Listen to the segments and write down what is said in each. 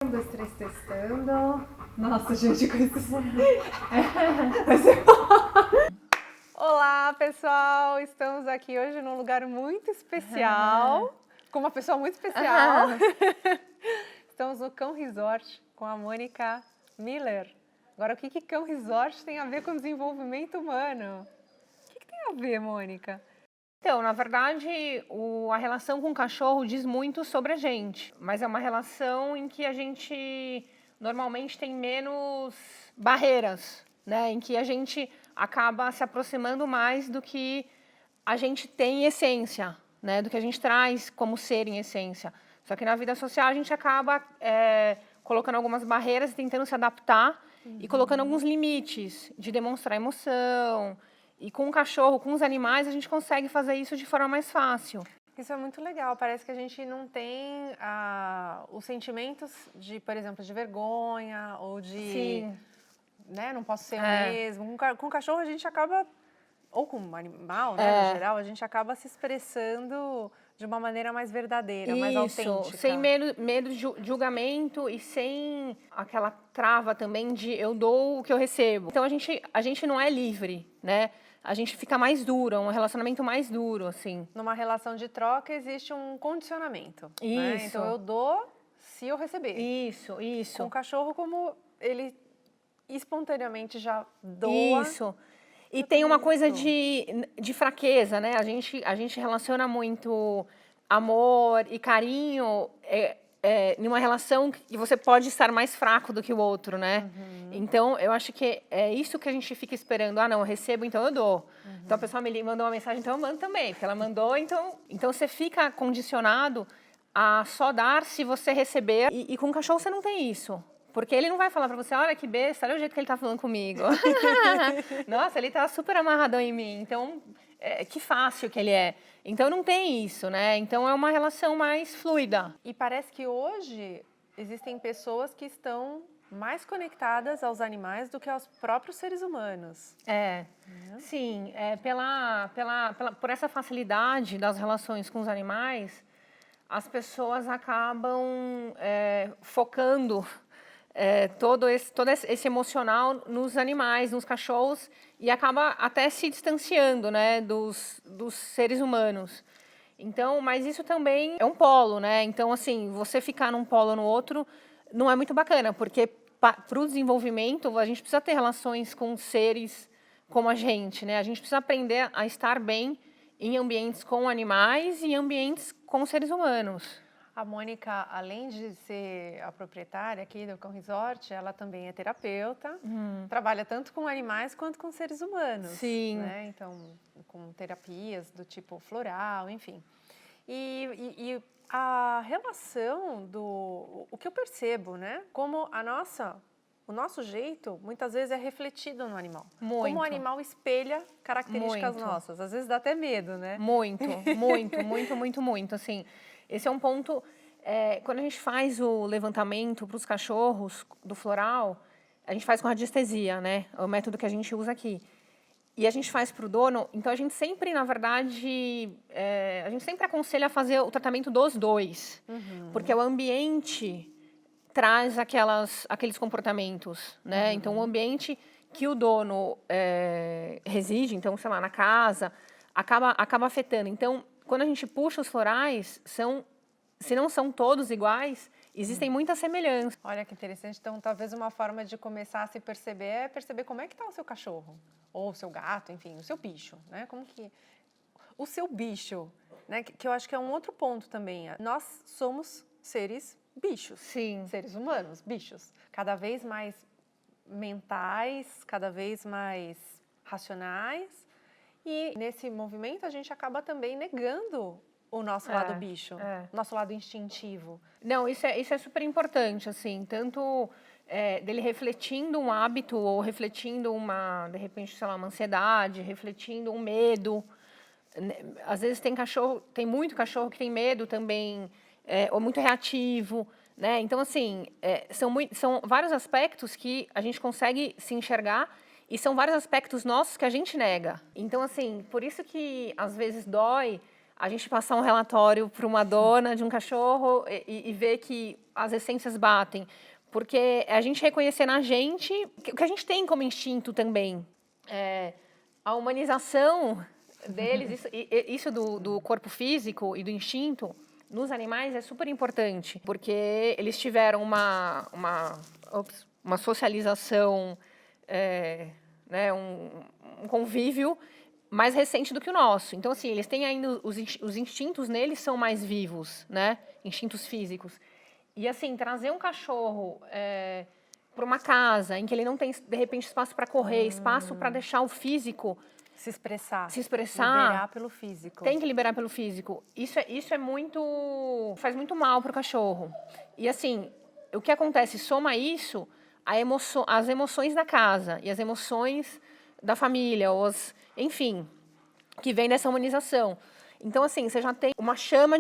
Um, dois, três, testando. Nossa, gente, com isso. Olá, pessoal! Estamos aqui hoje num lugar muito especial, com uma pessoa muito especial. Estamos no Cão Resort com a Mônica Miller. Agora, o que Cão Resort tem a ver com desenvolvimento humano? O que tem a ver, Mônica? Então, na verdade, a relação com o cachorro diz muito sobre a gente, mas é uma relação em que a gente normalmente tem menos barreiras, né? Em que a gente acaba se aproximando mais do que a gente tem em essência, né? Do que a gente traz como ser em essência. Só que na vida social a gente acaba colocando algumas barreiras e tentando se adaptar e colocando alguns limites de demonstrar emoção. E com o cachorro, com os animais, a gente consegue fazer isso de forma mais fácil. Isso é muito legal. Parece que a gente não tem os sentimentos de, por exemplo, de vergonha ou de... Sim. Né, não posso ser eu mesmo. Com o cachorro a gente acaba, ou com um animal, né, no geral, a gente acaba se expressando de uma maneira mais verdadeira, mais autêntica. Sem medo de julgamento e sem aquela trava também de eu dou o que eu recebo. Então a gente não é livre, né? A gente fica mais duro, um relacionamento mais duro, assim. Numa relação de troca existe um condicionamento. Isso. Né? Então eu dou se eu receber. Isso. Com o cachorro, como ele espontaneamente já doa. Isso. E tem uma coisa de fraqueza, né? A gente relaciona muito amor e carinho numa relação que você pode estar mais fraco do que o outro, né? Então, eu acho que é isso que a gente fica esperando. Ah, não, eu recebo, então eu dou. Então, a pessoa me mandou uma mensagem, então eu mando também. Porque ela mandou, então você fica condicionado a só dar se você receber. E com o cachorro você não tem isso. Porque ele não vai falar pra você, olha que besta, olha o jeito que ele tá falando comigo. Nossa, ele tá super amarradão em mim. Então, que fácil que ele é. Então, não tem isso, né? Então, é uma relação mais fluida. E parece que hoje existem pessoas que estão mais conectadas aos animais do que aos próprios seres humanos. Sim. Por essa facilidade das relações com os animais, as pessoas acabam focando todo esse emocional nos animais, nos cachorros, e acaba até se distanciando, né, dos seres humanos. Então, mas isso também é um polo, né? Então, assim, você ficar num polo ou no outro não é muito bacana, porque para o desenvolvimento a gente precisa ter relações com seres como a gente, né? A gente precisa aprender a estar bem em ambientes com animais e em ambientes com seres humanos. A Mônica, além de ser a proprietária aqui do Cão Resort, ela também é terapeuta, trabalha tanto com animais quanto com seres humanos. Sim. Né? Então, com terapias do tipo floral, enfim. E a relação o que eu percebo, né? Como o nosso jeito, muitas vezes, é refletido no animal. Muito. Como o animal espelha características nossas. Às vezes dá até medo, né? Muito, assim. Esse é um ponto, quando a gente faz o levantamento para os cachorros do floral, a gente faz com radiestesia, né? É o método que a gente usa aqui. E a gente faz para o dono, então a gente sempre, na verdade, a gente sempre aconselha a fazer o tratamento dos dois. Porque o ambiente traz aqueles comportamentos, né? Então, o ambiente que o dono reside, então, sei lá, na casa, acaba afetando. Então, quando a gente puxa os florais, se não são todos iguais, existem muitas semelhanças. Olha que interessante. Então, talvez uma forma de começar a se perceber é perceber como é que está o seu cachorro. Ou o seu gato, enfim, o seu bicho, né? Como que... O seu bicho, né? Que eu acho que é um outro ponto também. Nós somos seres bichos. Sim. Seres humanos, bichos. Cada vez mais mentais, cada vez mais racionais. E nesse movimento a gente acaba também negando o nosso lado bicho, nosso lado instintivo. Não, isso é super importante, assim, tanto dele refletindo um hábito ou refletindo de repente, sei lá, uma ansiedade, refletindo um medo. Às vezes tem muito cachorro que tem medo também, ou muito reativo, né? Então, assim, são vários aspectos que a gente consegue se enxergar e são vários aspectos nossos que a gente nega. Então, assim, por isso que às vezes dói a gente passar um relatório para uma dona de um cachorro e ver que as essências batem. Porque a gente reconhecer na gente o que a gente tem como instinto também. A humanização deles, isso do corpo físico e do instinto, nos animais é super importante. Porque eles tiveram uma socialização, né, um convívio mais recente do que o nosso. Então, assim, eles têm ainda os instintos neles são mais vivos, né? Instintos físicos. E, assim, trazer um cachorro para uma casa em que ele não tem, de repente, espaço para correr, espaço para deixar o físico se expressar. Liberar pelo físico. Tem que liberar pelo físico. Isso é muito... faz muito mal para o cachorro. E, assim, o que acontece? Soma isso as emoções da casa e as emoções da família, enfim, que vem dessa humanização. Então, assim, você já tem uma chama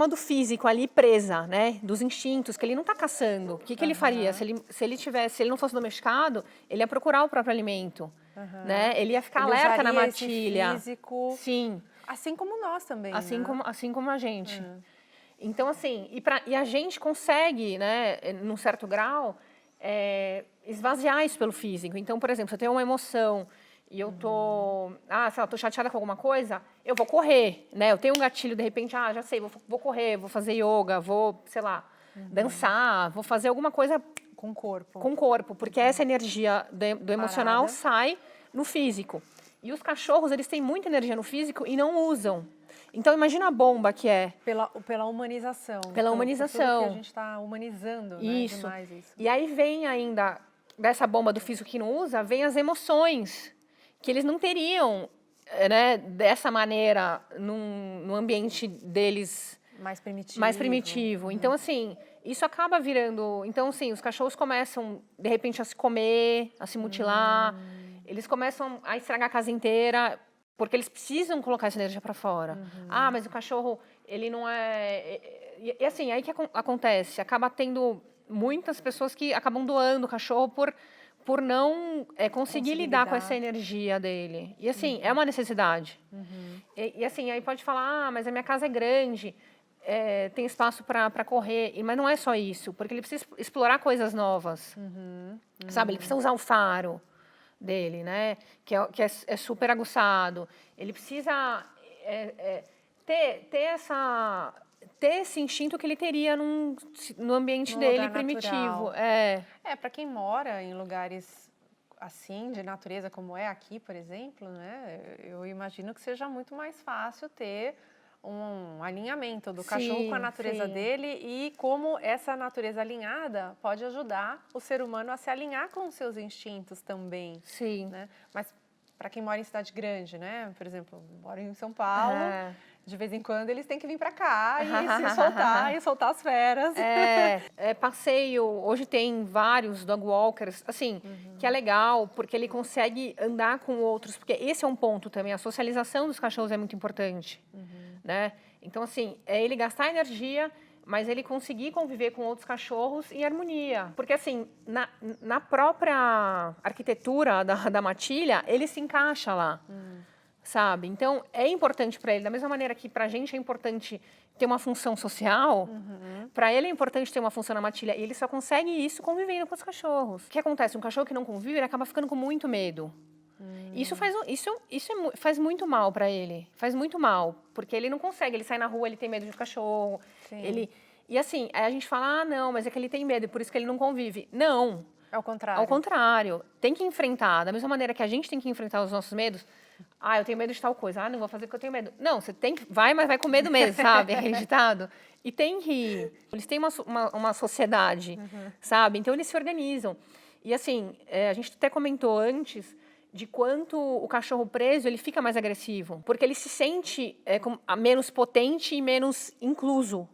do físico ali presa, né? Dos instintos, que ele não está caçando. O que ele faria? Se ele não fosse domesticado, ele ia procurar o próprio alimento, né? Ele ia ficar alerta na matilha. Esse físico, sim. Assim como nós também, assim como a gente. Então, assim, e a gente consegue, né, num certo grau, esvaziar isso pelo físico. Então, por exemplo, se eu tenho uma emoção e eu tô, sei lá, tô chateada com alguma coisa, eu vou correr, né? Eu tenho um gatilho, de repente, já sei, vou correr, vou fazer yoga, vou, sei lá, dançar, vou fazer alguma coisa com o corpo. Com o corpo, porque essa energia do emocional sai no físico. E os cachorros, eles têm muita energia no físico e não usam. Então, imagina a bomba que é. Pela humanização. Pela humanização. Tudo que a gente está humanizando, isso. Né, demais isso. E aí vem ainda, dessa bomba do físico que não usa, vem as emoções, que eles não teriam, né, dessa maneira, no ambiente deles... Mais primitivo. Então, assim, isso acaba virando... Então, assim, os cachorros começam, de repente, a se comer, a se mutilar. Eles começam a estragar a casa inteira, porque eles precisam colocar essa energia para fora. Mas o cachorro, ele não é... E assim, aí que acontece? Acaba tendo muitas pessoas que acabam doando o cachorro por não conseguir lidar com essa energia dele. E, assim, é uma necessidade. E, assim, aí pode falar, mas a minha casa é grande, tem espaço para correr. Mas não é só isso, porque ele precisa explorar coisas novas. Sabe? Ele precisa usar o faro dele, né? Que é super aguçado. Ele precisa ter esse instinto que ele teria no ambiente dele primitivo. Para quem mora em lugares assim, de natureza como é aqui, por exemplo, né? Eu imagino que seja muito mais fácil ter um alinhamento do cachorro com a natureza dele e como essa natureza alinhada pode ajudar o ser humano a se alinhar com os seus instintos também. Sim. Né? Mas para quem mora em cidade grande, né? Por exemplo, mora em São Paulo, de vez em quando eles têm que vir para cá e se soltar e soltar as feras. Passeio, hoje tem vários dog walkers, assim, que é legal, porque ele consegue andar com outros, porque esse é um ponto também, a socialização dos cachorros é muito importante. Né? Então, assim, ele gastar energia, mas ele conseguir conviver com outros cachorros em harmonia. Porque, assim, na própria arquitetura da matilha, ele se encaixa lá, sabe? Então, é importante para ele. Da mesma maneira que para a gente é importante ter uma função social, para ele é importante ter uma função na matilha. E ele só consegue isso convivendo com os cachorros. O que acontece? Um cachorro que não convive, ele acaba ficando com muito medo. Isso faz muito mal para ele. Faz muito mal. Porque ele não consegue. Ele sai na rua, ele tem medo de cachorro. E assim, aí a gente fala, não, mas é que ele tem medo, e por isso que ele não convive. Não. É o contrário. Ao contrário. Tem que enfrentar. Da mesma maneira que a gente tem que enfrentar os nossos medos. Eu tenho medo de tal coisa. não vou fazer porque eu tenho medo. Não, você tem que... mas vai com medo mesmo, sabe? Aquele ditado. E tem que ir. Eles têm uma sociedade, sabe? Então, eles se organizam. E assim, a gente até comentou antes de quanto o cachorro preso ele fica mais agressivo, porque ele se sente menos potente e menos incluso,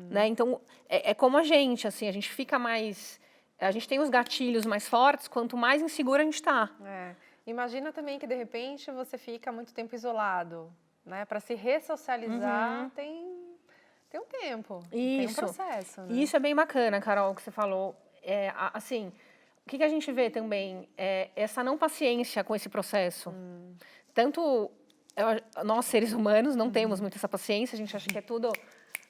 né? Então é como a gente, assim, a gente fica mais, a gente tem os gatilhos mais fortes quanto mais inseguro a gente está. Imagina também que de repente você fica muito tempo isolado, né? Para se ressocializar tem um tempo, tem um processo. Né? Isso é bem bacana, Carol, que você falou, assim. O que a gente vê também é essa não paciência com esse processo. Tanto nós, seres humanos, não temos muito essa paciência, a gente acha que é tudo...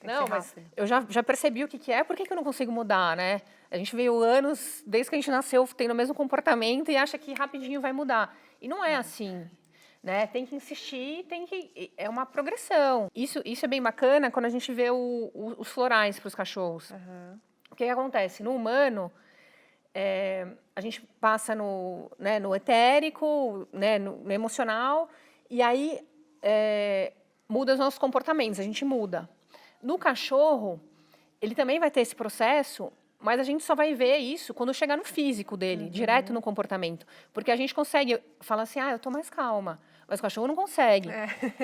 Não, mas eu já percebi o que é, por que eu não consigo mudar, né? A gente veio anos, desde que a gente nasceu, tendo o mesmo comportamento e acha que rapidinho vai mudar. E não é assim, né? Tem que insistir, é uma progressão. Isso é bem bacana quando a gente vê os florais para os cachorros. O que acontece? No humano, a gente passa no etérico, né, no emocional, e aí muda os nossos comportamentos, a gente muda. No cachorro, ele também vai ter esse processo, mas a gente só vai ver isso quando chegar no físico dele, direto no comportamento. Porque a gente consegue falar assim, eu tô mais calma, mas o cachorro não consegue.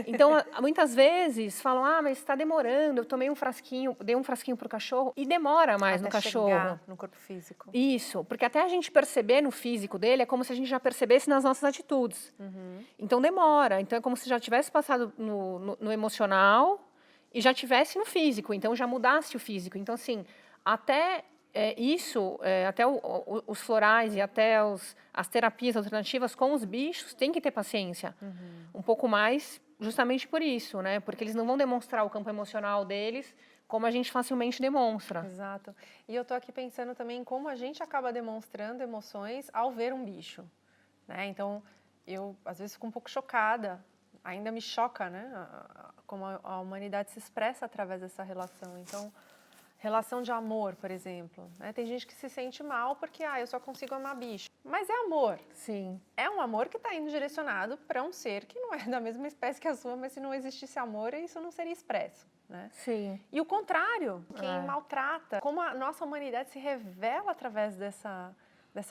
Então, muitas vezes, falam, mas está demorando, eu tomei um frasquinho, dei um frasquinho pro cachorro, e demora mais no cachorro. Chegar no corpo físico. Isso, porque até a gente perceber no físico dele, é como se a gente já percebesse nas nossas atitudes. Então, demora. Então, é como se já tivesse passado no emocional, e já tivesse no físico, então já mudasse o físico. Então, assim, até até os florais e até as terapias alternativas com os bichos, tem que ter paciência. Um pouco mais, justamente por isso, né? Porque eles não vão demonstrar o campo emocional deles como a gente facilmente demonstra. Exato. E eu tô aqui pensando também em como a gente acaba demonstrando emoções ao ver um bicho, né? Então, eu, às vezes, fico um pouco chocada. Ainda me choca, né, como a humanidade se expressa através dessa relação. Então, relação de amor, por exemplo, né? Tem gente que se sente mal porque, eu só consigo amar bicho. Mas é amor. Sim. É um amor que está indo direcionado para um ser que não é da mesma espécie que a sua, mas se não existisse amor, isso não seria expresso, né? Sim. E o contrário, quem maltrata, como a nossa humanidade se revela através dessa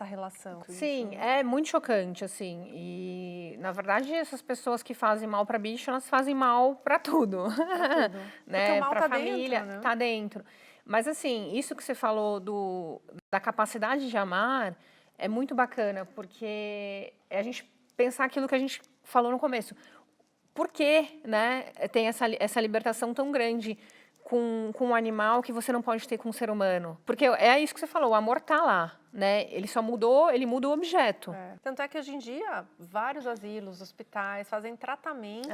relação. Sim, é muito chocante, assim. E, na verdade, essas pessoas que fazem mal para bicho, elas fazem mal para tudo. Pra tudo. Né? Porque o mal pra tá família, dentro, né? tá dentro. Mas, assim, isso que você falou da capacidade de amar é muito bacana, porque é a gente pensar aquilo que a gente falou no começo. Por que, né, tem essa libertação tão grande com um animal que você não pode ter com um ser humano? Porque é isso que você falou, o amor tá lá, né? Ele muda o objeto. Tanto é que hoje em dia, vários asilos, hospitais fazem tratamentos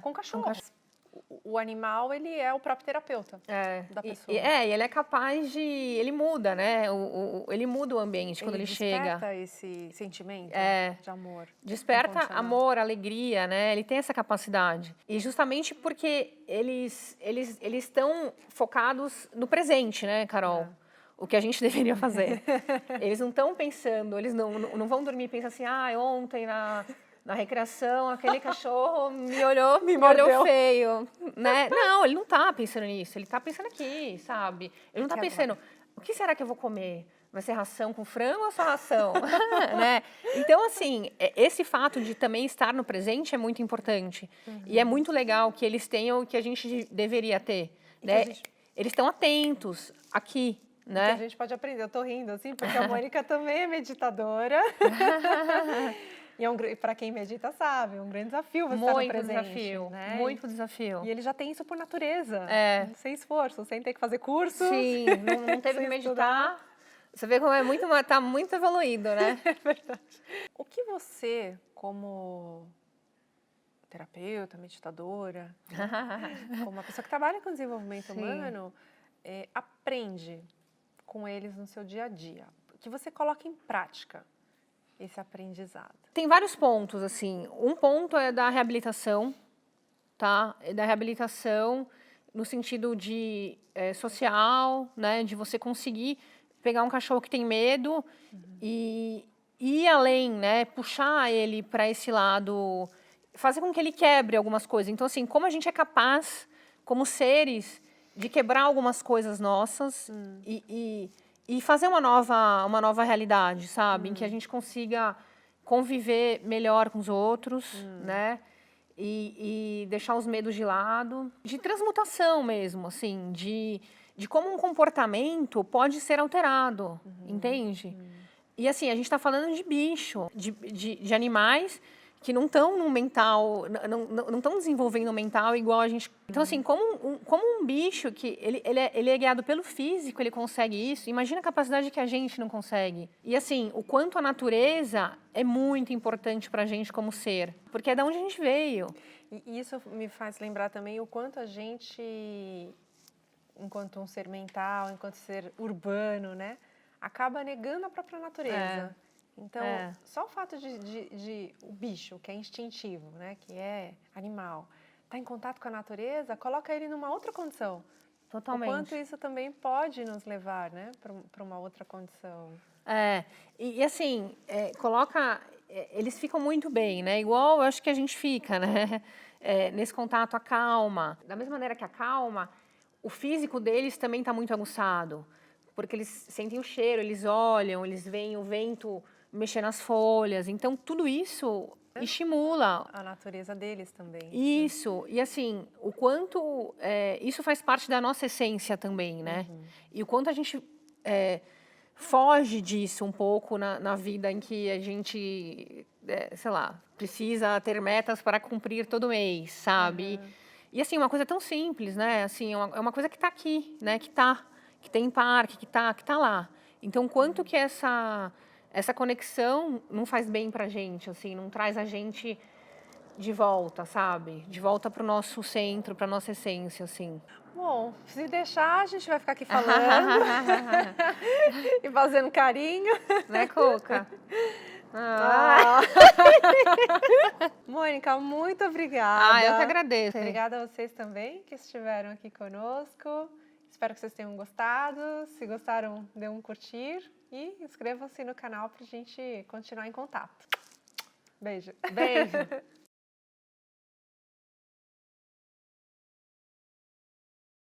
com cachorros. O animal, ele é o próprio terapeuta da pessoa. E ele é capaz de... Ele muda, né? Ele muda o ambiente quando ele chega. Desperta esse sentimento de amor. Desperta amor, alegria, né? Ele tem essa capacidade. E justamente porque eles estão focados no presente, né, Carol? O que a gente deveria fazer. Eles não estão pensando, eles não vão dormir e pensar assim, ontem na recreação, aquele cachorro me olhou feio, né? Não, ele não tá pensando nisso, ele tá pensando aqui, sabe? Ele não tá pensando, o que será que eu vou comer? Vai ser ração com frango ou só ração? Né? Então, assim, esse fato de também estar no presente é muito importante. E é muito legal que eles tenham o que a gente deveria ter, né? Eles estão atentos aqui, né? Que a gente pode aprender. Eu tô rindo, assim, porque a Mônica também é meditadora. E para quem medita sabe, é um grande desafio você estar no presente. Desafio, né? Muito desafio. E ele já tem isso por natureza, sem esforço, sem ter que fazer curso. Sim, não teve que meditar. Você vê como tá muito evoluído, né? É verdade. O que você, como terapeuta, meditadora, como uma pessoa que trabalha com desenvolvimento humano, aprende com eles no seu dia a dia? Que você coloca em prática esse aprendizado? Tem vários pontos, assim. Um ponto é da reabilitação, tá? Da reabilitação no sentido de social, né? De você conseguir pegar um cachorro que tem medo e ir além, né? Puxar ele para esse lado, fazer com que ele quebre algumas coisas. Então, assim, como a gente é capaz, como seres, de quebrar algumas coisas nossas e fazer uma nova realidade, sabe? Em que a gente consiga conviver melhor com os outros, né? E deixar os medos de lado. De transmutação mesmo, assim, de como um comportamento pode ser alterado, entende? E assim, a gente está falando de bicho, de animais que não estão no mental, não estão desenvolvendo o mental igual a gente. Então, assim, como um bicho que ele é guiado pelo físico, ele consegue isso, imagina a capacidade que a gente não consegue. E assim, o quanto a natureza é muito importante para a gente como ser, porque é da onde a gente veio. E isso me faz lembrar também o quanto a gente, enquanto um ser mental, enquanto ser urbano, né, acaba negando a própria natureza. Então, só o fato de o bicho, que é instintivo, né, que é animal, estar em contato com a natureza, coloca ele numa outra condição. Totalmente. O quanto isso também pode nos levar, né, para uma outra condição. E assim, coloca... eles ficam muito bem, né? Igual eu acho que a gente fica, né? Nesse contato, a calma. Da mesma maneira que a calma, o físico deles também está muito aguçado. Porque eles sentem o cheiro, eles olham, eles veem o vento mexer nas folhas. Então, tudo isso estimula. A natureza deles também. Isso. E assim, o quanto... isso faz parte da nossa essência também, né? E o quanto a gente... foge disso um pouco na vida em que a gente, sei lá, precisa ter metas para cumprir todo mês, sabe? E assim, uma coisa tão simples, né? Assim, é uma coisa que está aqui, né? Que tem parque, que tá lá. Então, quanto que essa conexão não faz bem pra gente, assim, não traz a gente de volta, sabe? De volta pro nosso centro, pra nossa essência, assim. Bom, se deixar, a gente vai ficar aqui falando e fazendo carinho. Né, Coca? Mônica, muito obrigada. Eu que agradeço. Obrigada a vocês também que estiveram aqui conosco. Espero que vocês tenham gostado. Se gostaram, dê um curtir e inscrevam-se no canal para a gente continuar em contato. Beijo. Beijo.